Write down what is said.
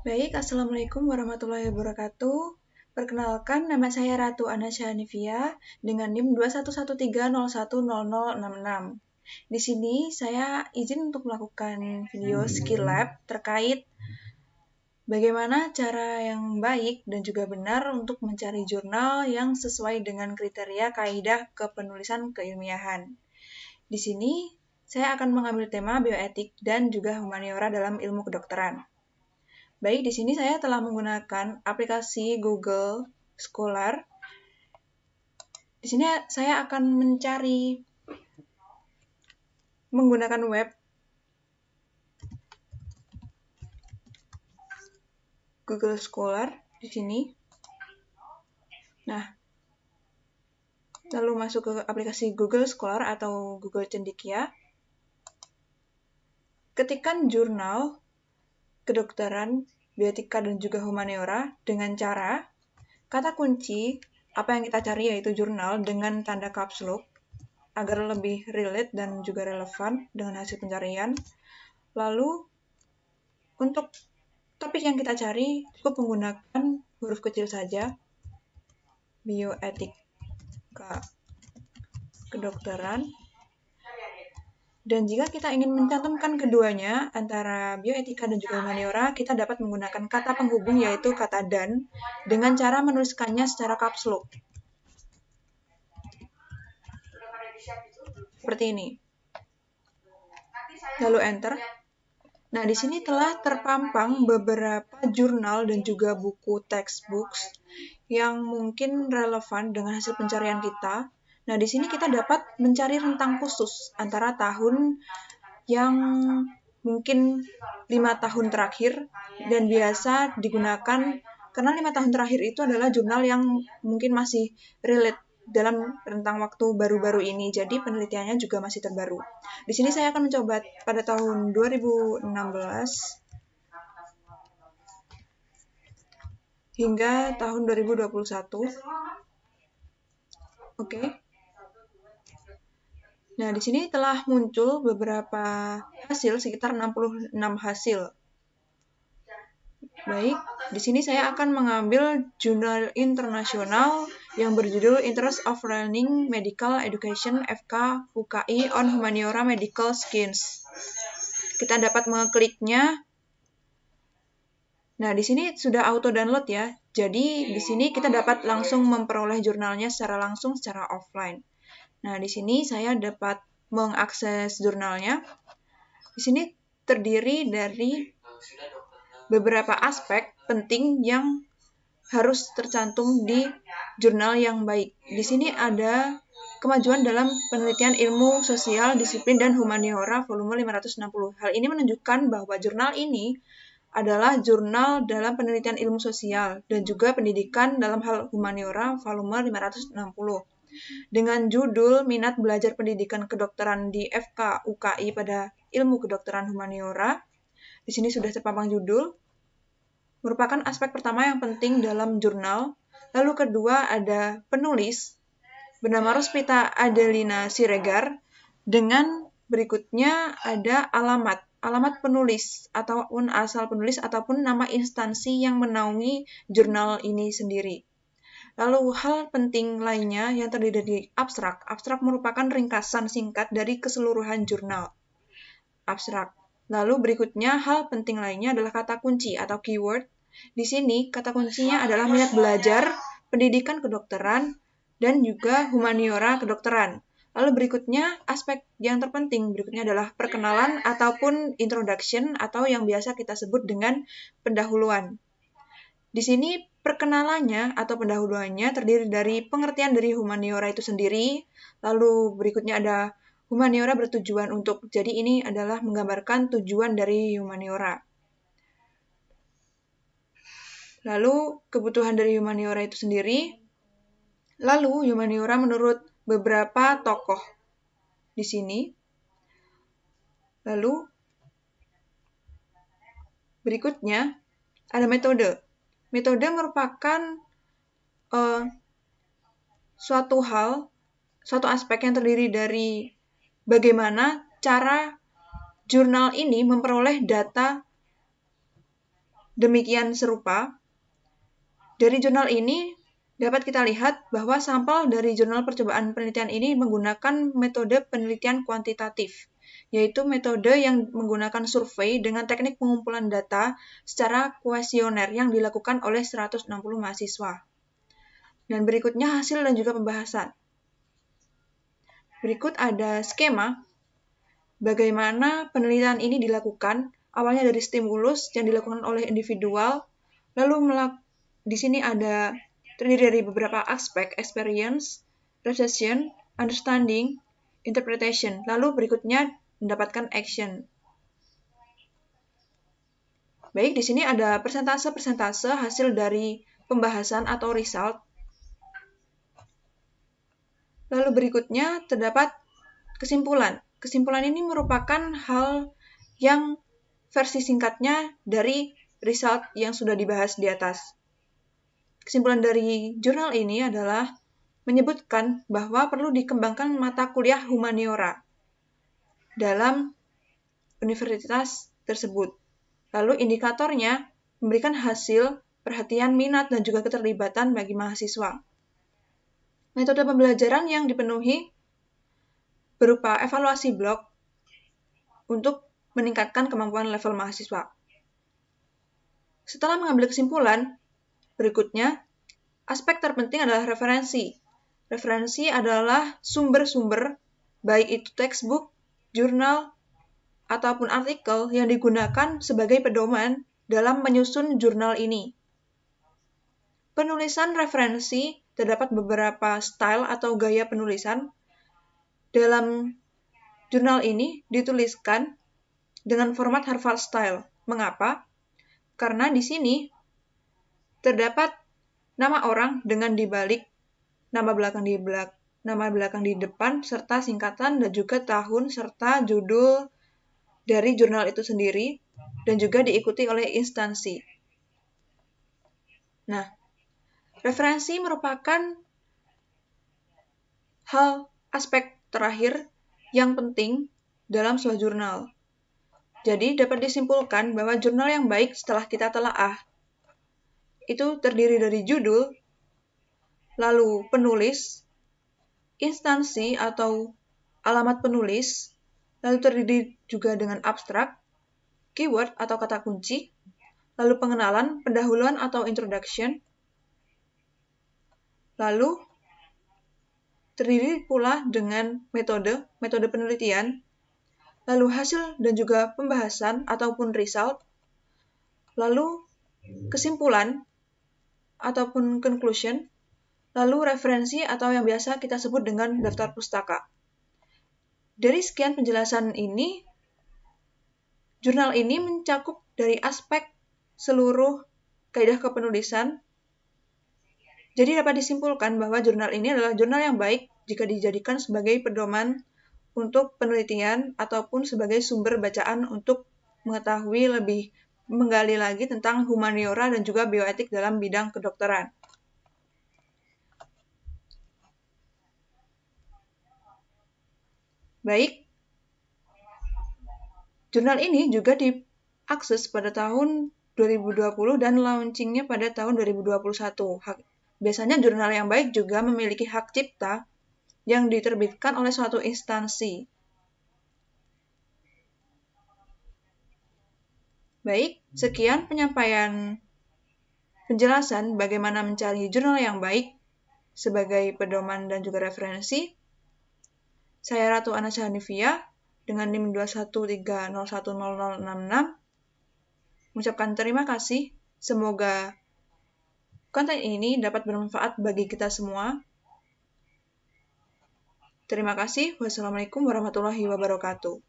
Baik, Assalamualaikum warahmatullahi wabarakatuh. Perkenalkan, nama saya Ratu Anasya Hanifia dengan NIM 2113010066. Di sini saya izin untuk melakukan video skill lab terkait bagaimana cara yang baik dan juga benar untuk mencari jurnal yang sesuai dengan kriteria kaidah kepenulisan keilmiahan. Di sini saya akan mengambil tema bioetik dan juga humaniora dalam ilmu kedokteran. Baik, di sini saya telah menggunakan aplikasi Google Scholar. Di sini saya akan mencari menggunakan web Google Scholar di sini. Nah, lalu masuk ke aplikasi Google Scholar atau Google Cendekia. Ketikkan jurnal kedokteran, bioetika, dan juga humaniora dengan cara kata kunci apa yang kita cari yaitu jurnal dengan tanda caps lock agar lebih relate dan juga relevan dengan hasil pencarian. Lalu untuk topik yang kita cari cukup menggunakan huruf kecil saja, bioetika kedokteran. Dan jika kita ingin mencantumkan keduanya, antara bioetika dan juga humaniora, kita dapat menggunakan kata penghubung yaitu kata dan, dengan cara menuliskannya secara caps lock. Seperti ini. Lalu enter. Nah, di sini telah terpampang beberapa jurnal dan juga buku textbooks yang mungkin relevan dengan hasil pencarian kita. Nah, di sini kita dapat mencari rentang khusus antara tahun yang mungkin 5 tahun terakhir dan biasa digunakan karena 5 tahun terakhir itu adalah jurnal yang mungkin masih relate dalam rentang waktu baru-baru ini, jadi penelitiannya juga masih terbaru. Di sini saya akan mencoba pada tahun 2016 hingga tahun 2021. Oke. Nah, di sini telah muncul beberapa hasil, sekitar 66 hasil. Baik, di sini saya akan mengambil jurnal internasional yang berjudul Interest of Learning Medical Education FK UKI on Humaniora Medical Science. Kita dapat mengekliknya. Nah, di sini sudah auto download ya. Jadi, di sini kita dapat langsung memperoleh jurnalnya secara langsung, secara offline. Nah, di sini saya dapat mengakses jurnalnya. Di sini terdiri dari beberapa aspek penting yang harus tercantum di jurnal yang baik. Di sini ada kemajuan dalam penelitian ilmu sosial, disiplin, dan humaniora volume 560. Hal ini menunjukkan bahwa jurnal ini adalah jurnal dalam penelitian ilmu sosial dan juga pendidikan dalam hal humaniora volume 560. Dengan judul Minat Belajar Pendidikan Kedokteran di FK UKI pada Ilmu Kedokteran Humaniora. Di sini sudah terpampang judul. Merupakan aspek pertama yang penting dalam jurnal. Lalu kedua ada penulis bernama Rospita Adelina Siregar. Dengan berikutnya ada alamat penulis ataupun asal penulis ataupun nama instansi yang menaungi jurnal ini sendiri. Lalu hal penting lainnya yang terdiri dari abstrak. Abstrak merupakan ringkasan singkat dari keseluruhan jurnal. Abstrak. Lalu berikutnya hal penting lainnya adalah kata kunci atau keyword. Di sini kata kuncinya adalah minat belajar, pendidikan kedokteran, dan juga humaniora kedokteran. Lalu berikutnya aspek yang terpenting berikutnya adalah perkenalan ataupun introduction atau yang biasa kita sebut dengan pendahuluan. Di sini perkenalannya atau pendahuluannya terdiri dari pengertian dari humaniora itu sendiri, lalu berikutnya ada humaniora bertujuan untuk, jadi ini adalah menggambarkan tujuan dari humaniora. Lalu kebutuhan dari humaniora itu sendiri, lalu humaniora menurut beberapa tokoh di sini. Lalu berikutnya ada metode. Metode merupakan suatu aspek yang terdiri dari bagaimana cara jurnal ini memperoleh data demikian serupa. Dari jurnal ini dapat kita lihat bahwa sampel dari jurnal percobaan penelitian ini menggunakan metode penelitian kuantitatif, yaitu metode yang menggunakan survei dengan teknik pengumpulan data secara kuesioner yang dilakukan oleh 160 mahasiswa. Dan berikutnya hasil dan juga pembahasan. Berikut ada skema bagaimana penelitian ini dilakukan, awalnya dari stimulus yang dilakukan oleh individual, lalu di sini ada terdiri dari beberapa aspek, experience, recession, understanding, interpretation. Lalu berikutnya mendapatkan action. Baik, di sini ada persentase-persentase hasil dari pembahasan atau result. Lalu berikutnya terdapat kesimpulan. Kesimpulan ini merupakan hal yang versi singkatnya dari result yang sudah dibahas di atas. Kesimpulan dari jurnal ini adalah menyebutkan bahwa perlu dikembangkan mata kuliah humaniora dalam universitas tersebut. Lalu indikatornya memberikan hasil, perhatian, minat, dan juga keterlibatan bagi mahasiswa. Metode pembelajaran yang dipenuhi berupa evaluasi blok untuk meningkatkan kemampuan level mahasiswa. Setelah mengambil kesimpulan, berikutnya, aspek terpenting adalah referensi. Referensi adalah sumber-sumber, baik itu textbook, jurnal, ataupun artikel yang digunakan sebagai pedoman dalam menyusun jurnal ini. Penulisan referensi terdapat beberapa style atau gaya penulisan. Dalam jurnal ini dituliskan dengan format Harvard style. Mengapa? Karena di sini terdapat nama orang dengan dibalik nama belakang di depan serta singkatan dan juga tahun serta judul dari jurnal itu sendiri dan juga diikuti oleh instansi. Nah, referensi merupakan aspek terakhir yang penting dalam sebuah jurnal. Jadi dapat disimpulkan bahwa jurnal yang baik setelah kita telaah itu terdiri dari judul, lalu penulis, instansi atau alamat penulis, lalu terdiri juga dengan abstrak, keyword atau kata kunci, lalu pengenalan, pendahuluan atau introduction, lalu terdiri pula dengan metode penelitian, lalu hasil dan juga pembahasan ataupun result, lalu kesimpulan ataupun conclusion, lalu referensi atau yang biasa kita sebut dengan daftar pustaka. Dari sekian penjelasan ini, jurnal ini mencakup dari aspek seluruh kaidah kepenulisan. Jadi dapat disimpulkan bahwa jurnal ini adalah jurnal yang baik jika dijadikan sebagai pedoman untuk penelitian ataupun sebagai sumber bacaan untuk mengetahui lebih menggali lagi tentang humaniora dan juga bioetik dalam bidang kedokteran. Baik, jurnal ini juga diakses pada tahun 2020 dan launchingnya pada tahun 2021. Biasanya jurnal yang baik juga memiliki hak cipta yang diterbitkan oleh suatu instansi. Baik, sekian penyampaian penjelasan bagaimana mencari jurnal yang baik sebagai pedoman dan juga referensi. Saya Ratu Anasya Hanifia dengan NIM 213010066 mengucapkan terima kasih. Semoga konten ini dapat bermanfaat bagi kita semua. Terima kasih. Wassalamualaikum warahmatullahi wabarakatuh.